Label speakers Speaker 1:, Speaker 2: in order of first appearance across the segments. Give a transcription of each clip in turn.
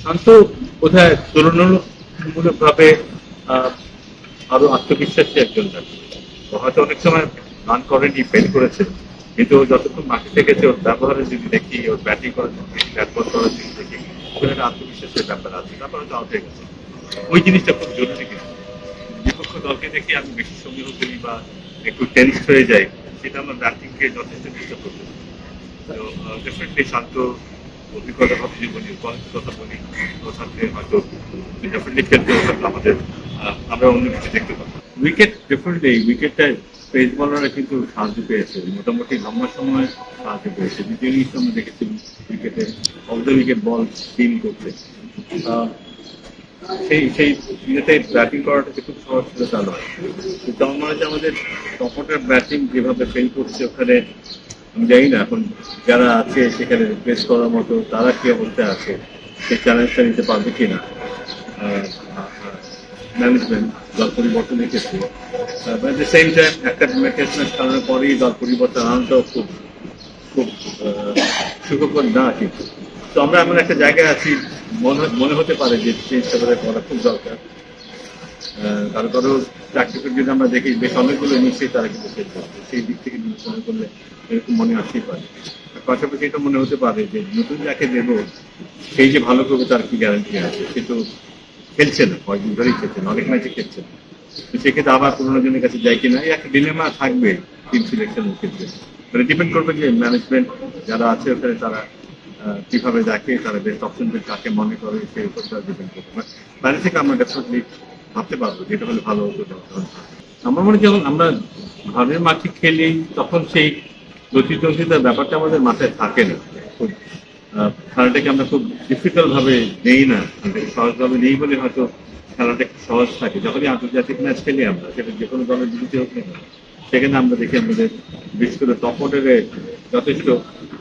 Speaker 1: শান্ত বোধহয় তুলনামূলকভাবে আরো আত্মবিশ্বাসী একজন ব্যাটসম্যান। তো হয়তো অনেক সময় রান করেনি, ফেল করেছে, কিন্তু ও যতক্ষণ মাঠে থেকেছে ওর ব্যবহারে যদি দেখি, ওর ব্যাটিং করার যদি দেখি, ব্যাট বল করার যদি দেখি, ওখানে একটা আত্মবিশ্বাসের ব্যাপার আছে। তারপরে তো আউট হয়ে গেছে। ওই জিনিসটা খুব জরুরি কিন্তু। বিপক্ষ দলকে দেখে আমি বেশি সন্দেহ করি বা একটু টেন্স হয়ে যাই, সেটা আমার ব্যাটিংকে যথেষ্ট ডিস্টার্ব করতে পারে। তো ডেফিনেটলি শান্ত অভিজ্ঞতার কথা যদি বলি, কোয়ালিটির কথা বলি, ওর সাথে হয়তো ডেফিনেটলি খেলতে হয়তো আমাদের আমরা অন্য কিছু দেখতে পাবো। উইকেট ডেফিনেটলি উইকেটটা পেস বলাররা কিন্তু সাহায্য পেয়েছে, মোটামুটি লম্বা সময় সাহায্য পেয়েছে। দ্বিতীয় ইনিংসে আমরা দেখেছি উইকেটে of the wicket ball spin করতে। আহ, সেই ইয়েতে ব্যাটিং করাটা খুব সহজ ছিল তা নয়। কিন্তু আমার মনে হচ্ছে আমাদের টপটার ব্যাটিং যেভাবে ফেল করছে ওখানে, আমি জানি না এখন যারা আছে সেখানে রিপ্লেস করার মতো তারা কি অবস্থায় আছে, সেই চ্যালেঞ্জটা নিতে পারবে কিনা ম্যানেজমেন্ট। দল পরিবর্তনের ক্ষেত্রে বাট দ্য সেম টাইম একটা টেস্ট ম্যাচ খেলানোর পরেই দল পরিবর্তন আনাটাও খুব খুব সুখকর না কিন্তু। তো আমরা এমন একটা জায়গায় আছি, মনে হতে পারে যে চেঞ্জটা করা খুব দরকার। কারো কারো চাকরিকে যদি আমরা দেখি বেশ অনেকগুলো নিশ্চয়ই তারা কিন্তু শেষ করছে, সেই দিক থেকে বিবেচনা করলে এরকম মনে আসতেই পারে। পাশাপাশি এটা মনে হতে পারে যে নতুন যাকে দেব সেই যে ভালো করবে তার কি গ্যারান্টি আছে। সে তো খেলছে না, কয়েকদিন ধরেই খেলছে না, অনেক ম্যাচে খেলছে না। তো সেক্ষেত্রে আবার পুরোনো জনের কাছে যায় কিনা, এই একটা ডিলেমা থাকবে টিম সিলেকশনের ক্ষেত্রে। মানে ডিপেন্ড করবে যে ম্যানেজমেন্ট যারা আছে ওখানে তারা কিভাবে দেখে, তারা বেস্ট অপশন কাকে মনে করে, সেই উপর তারা ডিপেন্ড করবে। বাইরে থেকে আমরা ডেফিনেটলি ভাবতে পারবো যেটা হলে ভালো হতো। আমার মনে হয় যখন আমরা ঘরের মাঠে খেলি তখন সেই প্রতিদ্বন্দ্বিতার ব্যাপারটা আমাদের মাথায় থাকে না। খুব খেলাটাকে আমরা খুব ডিফিকাল্ট ভাবে নেই না, সহজভাবে নেই বলে হয়তো খেলাটা একটু সহজ থাকে। যখনই আন্তর্জাতিক ম্যাচ খেলি আমরা, সেটা যে কোনো দলের বিরুদ্ধে হোক না কেন, সেখানে আমরা দেখি আমাদের বিশেষ করে টপ অর্ডারে যথেষ্ট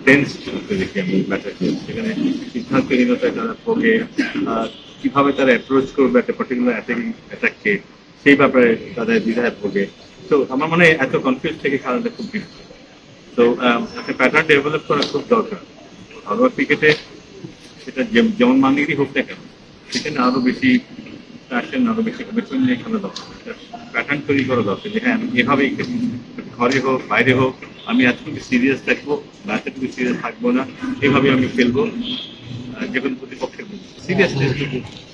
Speaker 1: টেন্স দেখি আমরা ম্যাচে। সেখানে সিদ্ধান্তহীনতায় তারা ভোগে, কিভাবে তারা অ্যাপ্রোচ করবে একটা পার্টিকুলার অ্যাটাককে, সেই ব্যাপারে তাদের দ্বিধায় ভোগে। তো আমার মনে হয় এত কনফিউজ থেকে খেলাটা খুব ডিফিকাল্ট। তো একটা প্যাটার্ন ডেভেলপ করা খুব দরকার ঘরোয়া ক্রিকেটে। সেটা যেমন মানেরই হোক না কেন, সেখানে আরো বেশি প্যাশন, আরো বেশি কমিটমেন্ট নিয়ে খেলা দরকার। প্যাটার্ন তৈরি করা দরকার যে হ্যাঁ আমি এভাবেই খেলি, ঘরে হোক বাইরে হোক, আমি এতটুকু সিরিয়াস থাকবো বা এতটুকু সিরিয়াস থাকবো না, এভাবে আমি খেলবো। যে কোনো প্রতিপক্ষের সিরিয়াসনেস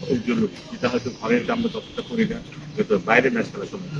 Speaker 1: খুব জরুরি, যেটা হয়তো ঘরে আমরা ততটা করি না, হয়তো বাইরে ম্যাচ খেলার সময়।